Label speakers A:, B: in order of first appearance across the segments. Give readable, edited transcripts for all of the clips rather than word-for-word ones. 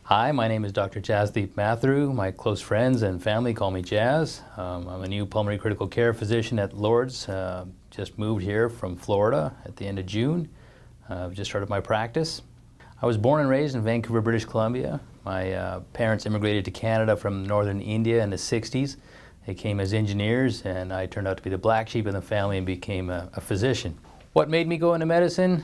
A: Hi, my name is Dr. Jasdeep Mathru. My close friends and family call me Jazz. I'm a new pulmonary critical care physician at Lourdes. Just moved here from Florida at the end of June. I've just started my practice. I was born and raised in Vancouver, British Columbia. My parents immigrated to Canada from northern India in the 60s. They came as engineers, and I turned out to be the black sheep in the family and became a physician. What made me go into medicine?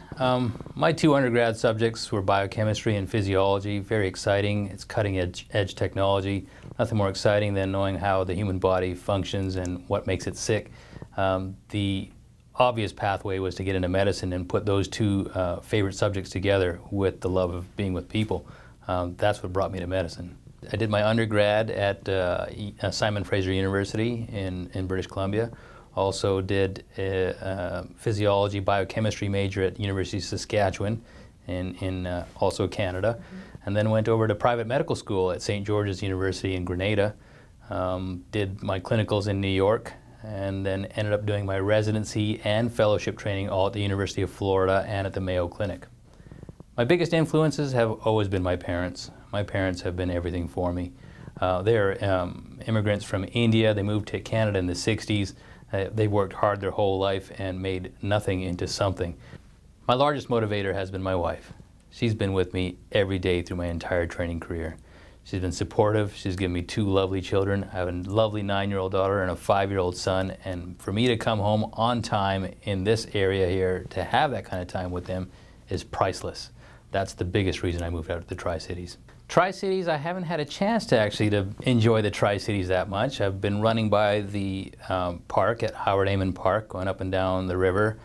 A: My two undergrad subjects were biochemistry and physiology. Very exciting. It's cutting edge technology. Nothing more exciting than knowing how the human body functions and what makes it sick. The obvious pathway was to get into medicine and put those two favorite subjects together with the love of being with people. That's what brought me to medicine. I did my undergrad at Simon Fraser University in British Columbia. Also did a physiology biochemistry major at University of Saskatchewan in also Canada, and then went over to private medical school at St. George's University in Grenada. Did my clinicals in New York, and then ended up doing my residency and fellowship training all at the University of Florida and at the Mayo Clinic. My biggest influences have always been my parents. My parents have been everything for me. They're immigrants from India. They moved to Canada in the 60s. They worked hard their whole life and made nothing into something. My largest motivator has been my wife. She's been with me every day through my entire training career. She's been supportive. She's given me two lovely children. I have a lovely 9-year-old daughter and a 5-year-old son. And for me to come home on time in this area here, to have that kind of time with them, is priceless. That's the biggest reason I moved out to the Tri-Cities. Tri-Cities, I haven't had a chance to enjoy the Tri-Cities that much. I've been running by the park at Howard Amon Park, going up and down the river.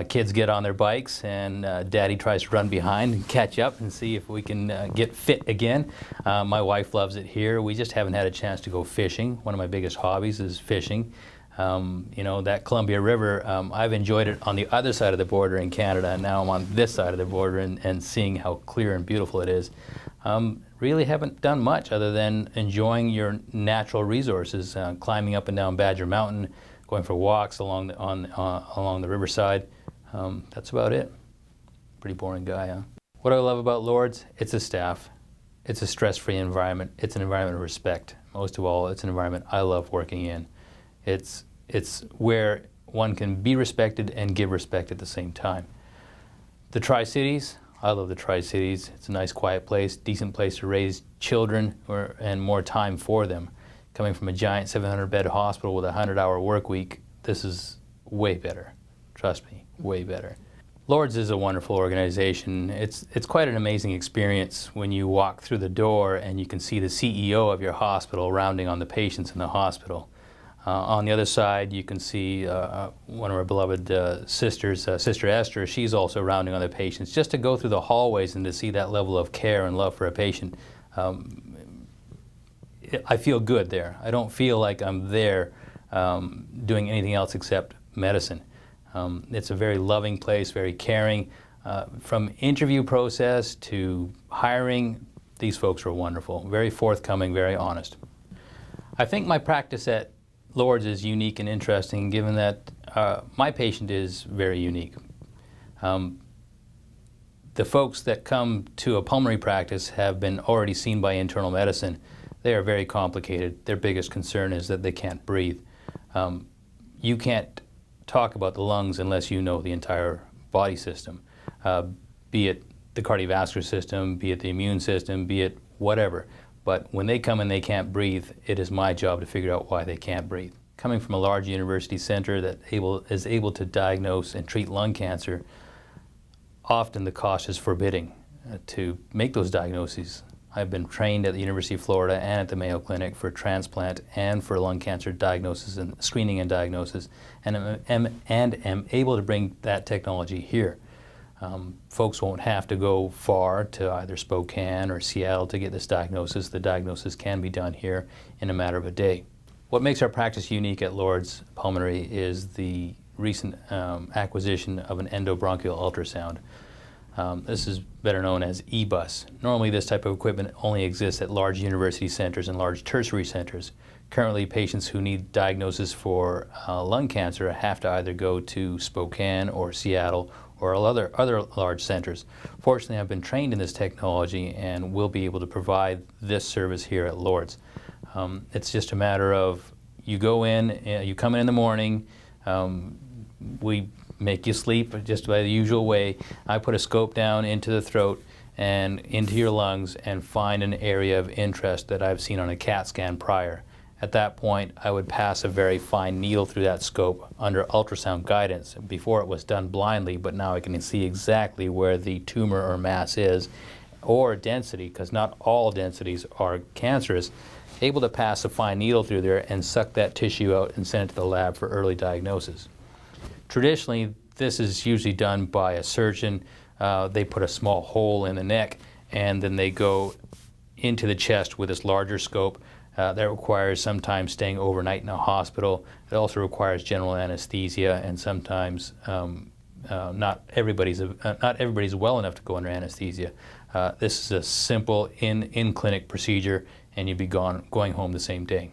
A: Kids get on their bikes, and Daddy tries to run behind and catch up and see if we can get fit again. My wife loves it here. We just haven't had a chance to go fishing. One of my biggest hobbies is fishing. You know, that Columbia River, I've enjoyed it on the other side of the border in Canada, and now I'm on this side of the border and seeing how clear and beautiful it is. Really haven't done much other than enjoying your natural resources, climbing up and down Badger Mountain, going for walks along the riverside. That's about it. Pretty boring guy, huh? What do I love about Lourdes? It's a staff. It's a stress-free environment. It's an environment of respect. Most of all, it's an environment I love working in. It's where one can be respected and give respect at the same time. The Tri-Cities, I love the Tri-Cities. It's a nice, quiet place, decent place to raise children and more time for them. Coming from a giant 700-bed hospital with a 100-hour work week, this is way better. Trust me, way better. Lourdes is a wonderful organization. It's quite an amazing experience when you walk through the door and you can see the CEO of your hospital rounding on the patients in the hospital. On the other side, you can see one of our beloved sisters, Sister Esther. She's also rounding on the patients. Just to go through the hallways and to see that level of care and love for a patient, I feel good there. I don't feel like I'm there doing anything else except medicine. It's a very loving place, very caring. From interview process to hiring, these folks are wonderful, very forthcoming, very honest. I think my practice at Lourdes is unique and interesting, given that my patient is very unique. The folks that come to a pulmonary practice have been already seen by internal medicine. They are very complicated. Their biggest concern is that they can't breathe. You can't talk about the lungs unless you know the entire body system, be it the cardiovascular system, be it the immune system, be it whatever. But when they come and they can't breathe, it is my job to figure out why they can't breathe. Coming from a large university center that is able to diagnose and treat lung cancer, often the cost is forbidding to make those diagnoses. I've been trained at the University of Florida and at the Mayo Clinic for transplant and for lung cancer diagnosis and screening and diagnosis, and am able to bring that technology here. Folks won't have to go far to either Spokane or Seattle to get this diagnosis. The diagnosis can be done here in a matter of a day. What makes our practice unique at Lourdes Pulmonary is the recent acquisition of an endobronchial ultrasound. This is better known as EBUS. Normally this type of equipment only exists at large university centers and large tertiary centers. Currently, patients who need diagnosis for lung cancer have to either go to Spokane or Seattle or other large centers. Fortunately, I've been trained in this technology and will be able to provide this service here at Lord's. It's just a matter of you go in, you come in the morning, we make you sleep just by the usual way. I put a scope down into the throat and into your lungs and find an area of interest that I've seen on a CAT scan prior. At that point, I would pass a very fine needle through that scope under ultrasound guidance. Before it was done blindly, but now I can see exactly where the tumor or mass is, or density, because not all densities are cancerous, able to pass a fine needle through there and suck that tissue out and send it to the lab for early diagnosis. Traditionally, this is usually done by a surgeon. They put a small hole in the neck and then they go into the chest with this larger scope. That requires sometimes staying overnight in a hospital. It also requires general anesthesia, and sometimes not everybody's well enough to go under anesthesia. This is a simple in-clinic procedure, and you'd be going home the same day.